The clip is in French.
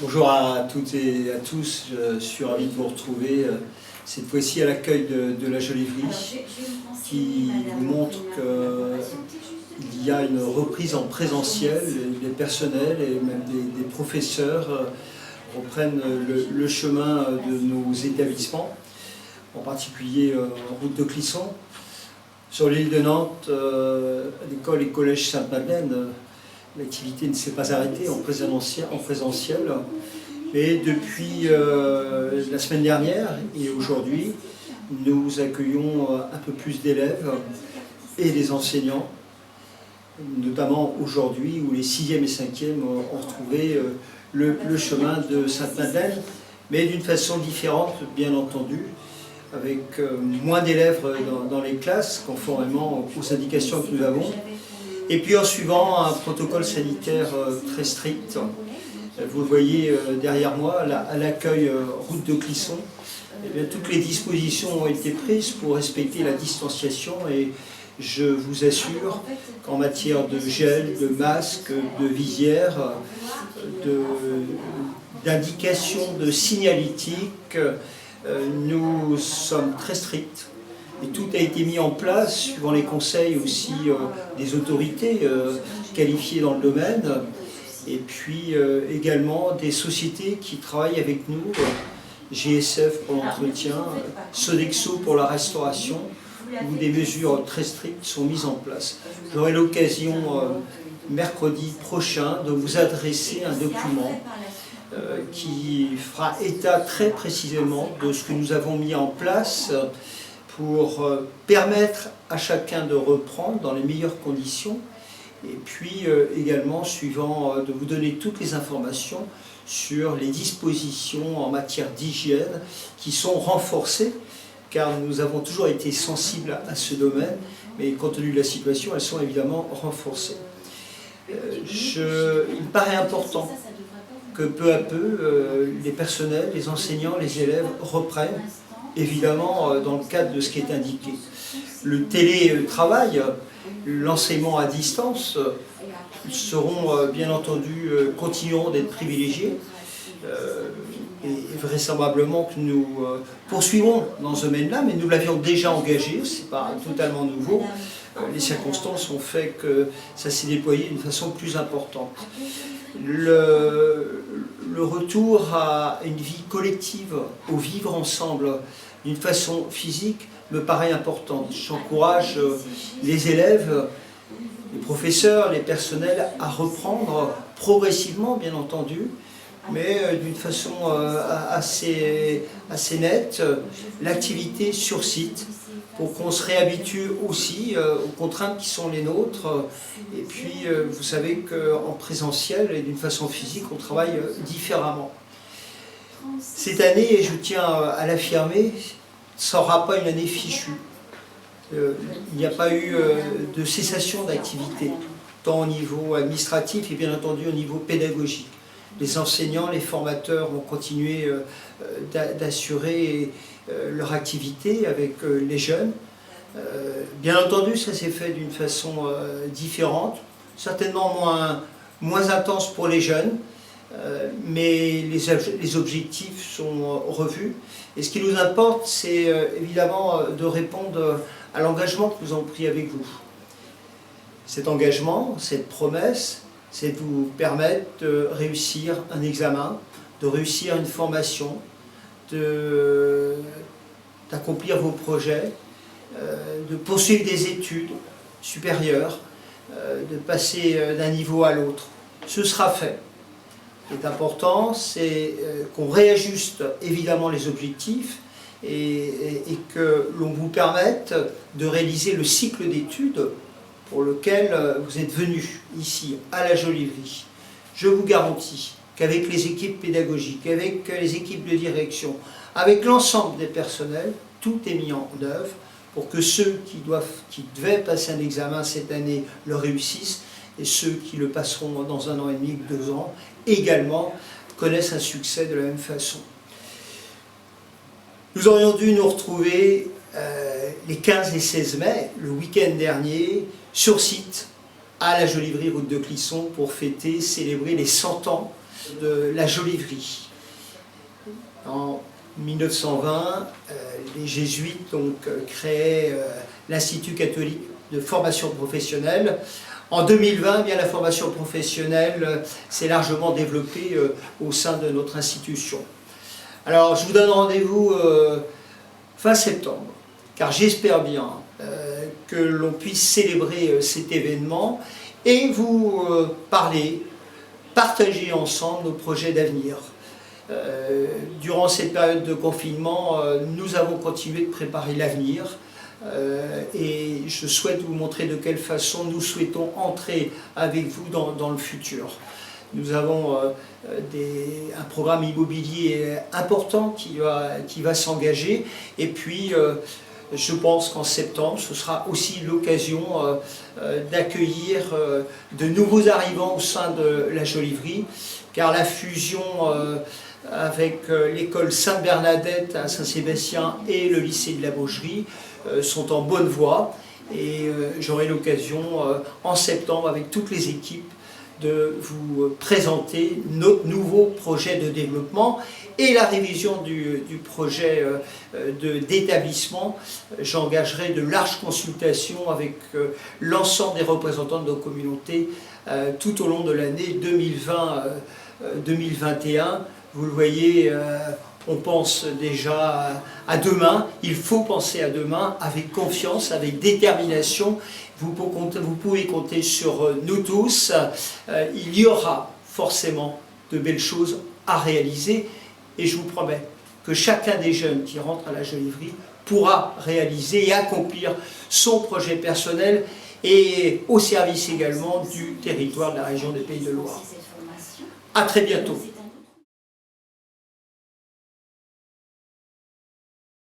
Bonjour à toutes et à tous, je suis ravi de vous retrouver cette fois-ci à l'accueil de la Joliverie qui vous montre qu'il y a une reprise en présentiel, les personnels et même des professeurs reprennent le chemin de nos établissements, en particulier route de Clisson. Sur l'île de Nantes, à l'école et collège Sainte-Madeleine, l'activité ne s'est pas arrêtée en présentiel. Et depuis la semaine dernière et aujourd'hui, nous accueillons un peu plus d'élèves et des enseignants, notamment aujourd'hui où les 6e et 5e ont retrouvé le chemin de Sainte-Madeleine, mais d'une façon différente, bien entendu, avec moins d'élèves dans les classes, conformément aux indications que nous avons, et puis en suivant un protocole sanitaire très strict. Vous le voyez derrière moi, à l'accueil route de Clisson, eh bien, toutes les dispositions ont été prises pour respecter la distanciation et je vous assure qu'en matière de gel, de masque, de visière, d'indications de signalétique, nous sommes très stricts. Et tout a été mis en place, suivant les conseils aussi des autorités qualifiées dans le domaine, et puis également des sociétés qui travaillent avec nous, GSF pour l'entretien, Sodexo pour la restauration, où des mesures très strictes sont mises en place. J'aurai l'occasion mercredi prochain de vous adresser un document qui fera état très précisément de ce que nous avons mis en place pour permettre à chacun de reprendre dans les meilleures conditions et puis également de vous donner toutes les informations sur les dispositions en matière d'hygiène qui sont renforcées car nous avons toujours été sensibles à ce domaine mais compte tenu de la situation elles sont évidemment renforcées. Il me paraît important que peu à peu les personnels, les enseignants, les élèves reprennent évidemment dans le cadre de ce qui est indiqué. Le télétravail, l'enseignement à distance seront bien entendu, continueront d'être privilégiés et vraisemblablement que nous poursuivrons dans ce domaine-là, mais nous l'avions déjà engagé, ce n'est pas totalement nouveau. Les circonstances ont fait que ça s'est déployé d'une façon plus importante. Le retour à une vie collective, au vivre ensemble d'une façon physique me paraît important. J'encourage les élèves, les professeurs, les personnels à reprendre progressivement, bien entendu, mais d'une façon assez nette, l'activité sur site, pour qu'on se réhabitue aussi aux contraintes qui sont les nôtres. Et puis, vous savez qu'en présentiel et d'une façon physique, on travaille différemment. Cette année, et je tiens à l'affirmer, ne sera pas une année fichue. Il n'y a pas eu de cessation d'activité, tant au niveau administratif et bien entendu au niveau pédagogique. Les enseignants, les formateurs ont continué d'assurer leur activité avec les jeunes. Bien entendu, ça s'est fait d'une façon différente, certainement moins intense pour les jeunes, mais les objectifs sont revus. Et ce qui nous importe, c'est évidemment de répondre à l'engagement que nous avons pris avec vous. Cet engagement, cette promesse, c'est de vous permettre de réussir un examen, de réussir une formation, d'accomplir vos projets, de poursuivre des études supérieures, de passer d'un niveau à l'autre. Ce sera fait. Ce qui est important, c'est qu'on réajuste évidemment les objectifs et que l'on vous permette de réaliser le cycle d'études pour lequel vous êtes venus ici, à la Joliverie. Je vous garantis qu'avec les équipes pédagogiques, avec les équipes de direction, avec l'ensemble des personnels, tout est mis en œuvre pour que ceux qui devaient passer un examen cette année le réussissent et ceux qui le passeront dans 1 an et demi ou 2 ans également connaissent un succès de la même façon. Nous aurions dû nous retrouver les 15 et 16 mai, le week-end dernier, sur site, à la Joliverie route de Clisson, pour fêter, célébrer les 100 ans de la Jolivrie. En 1920, les jésuites donc, créaient l'Institut catholique de formation professionnelle. En 2020, bien, la formation professionnelle s'est largement développée au sein de notre institution. Alors, je vous donne rendez-vous fin septembre, car j'espère bien que l'on puisse célébrer cet événement et vous partager ensemble nos projets d'avenir. Durant cette période de confinement, nous avons continué de préparer l'avenir et je souhaite vous montrer de quelle façon nous souhaitons entrer avec vous dans le futur. Nous avons un programme immobilier important qui va s'engager et puis je pense qu'en septembre, ce sera aussi l'occasion d'accueillir de nouveaux arrivants au sein de la Jolivrie, car la fusion avec l'école Sainte-Bernadette à Saint-Sébastien et le lycée de la Baugerie sont en bonne voie et j'aurai l'occasion en septembre avec toutes les équipes de vous présenter notre projet de développement et la révision du projet d'établissement. J'engagerai de larges consultations avec l'ensemble des représentants de nos communautés tout au long de l'année 2020-2021. Vous le voyez, on pense déjà à demain. Il faut penser à demain avec confiance, avec détermination. Vous pouvez compter sur nous tous. Il y aura forcément de belles choses à réaliser. Et je vous promets que chacun des jeunes qui rentrent à la Jolivrie pourra réaliser et accomplir son projet personnel et au service également du territoire de la région des Pays de Loire. À très bientôt.